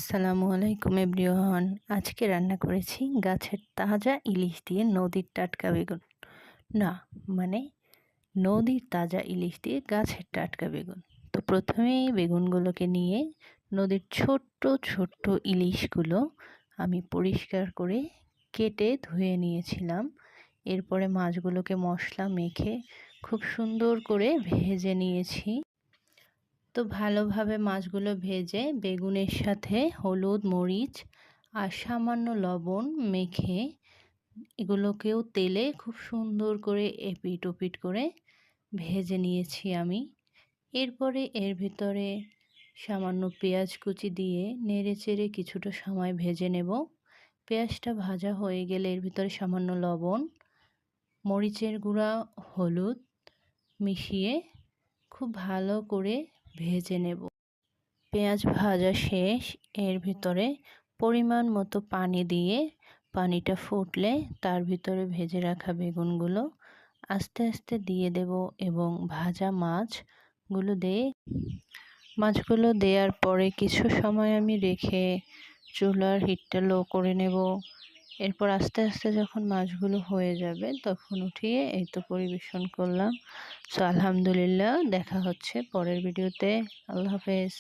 আসসালামু আলাইকুম এভরিওয়ান। আজকে রান্না করেছি গাছের তাজা ইলিশ দিয়ে নদীর টাটকা বেগুন। না, মানে নদীর তাজা ইলিশ দিয়ে গাছের টাটকা বেগুন। তো প্রথমেই বেগুনগুলোকে নিয়ে নদীর ছোট্ট ছোট্ট ইলিশগুলো আমি পরিষ্কার করে কেটে ধুয়ে নিয়েছিলাম। এরপরে মাছগুলোকে মশলা মেখে খুব সুন্দর করে ভেজে নিয়েছি। তো ভালোভাবে মাছগুলো ভেজে বেগুনের সাথে হলুদ মরিচ আর সামান্য লবণ মেখে এগুলোকেও তেলে খুব সুন্দর করে এপিট ওপিট করে ভেজে নিয়েছি আমি। এরপরে এর ভিতরে সামান্য পেঁয়াজ কুচি দিয়ে নেড়ে চেড়ে কিছুটা সময় ভেজে নেব। পেঁয়াজটা ভাজা হয়ে গেলে এর ভিতরে সামান্য লবণ, মরিচের গুঁড়া, হলুদ মিশিয়ে খুব ভালো করে ভেজে নেব। পেঁয়াজ ভাজা শেষ। এর ভিতরে পরিমাণ মতো পানি দিয়ে পানিটা ফুটলে তার ভিতরে ভেজে রাখা বেগুনগুলো আস্তে আস্তে দিয়ে দেব এবং ভাজা মাছগুলো দেওয়ার পরে কিছু সময় আমি রেখে চুলার হিটটা লো করে নেব। এরপর আস্তে আস্তে যখন মাছগুলো হয়ে যাবে তখন উঠিয়ে এই তো পরিবেশন করলাম। সো আলহামদুলিল্লাহ, দেখা হচ্ছে পরের ভিডিওতে। আল্লাহ হাফেজ।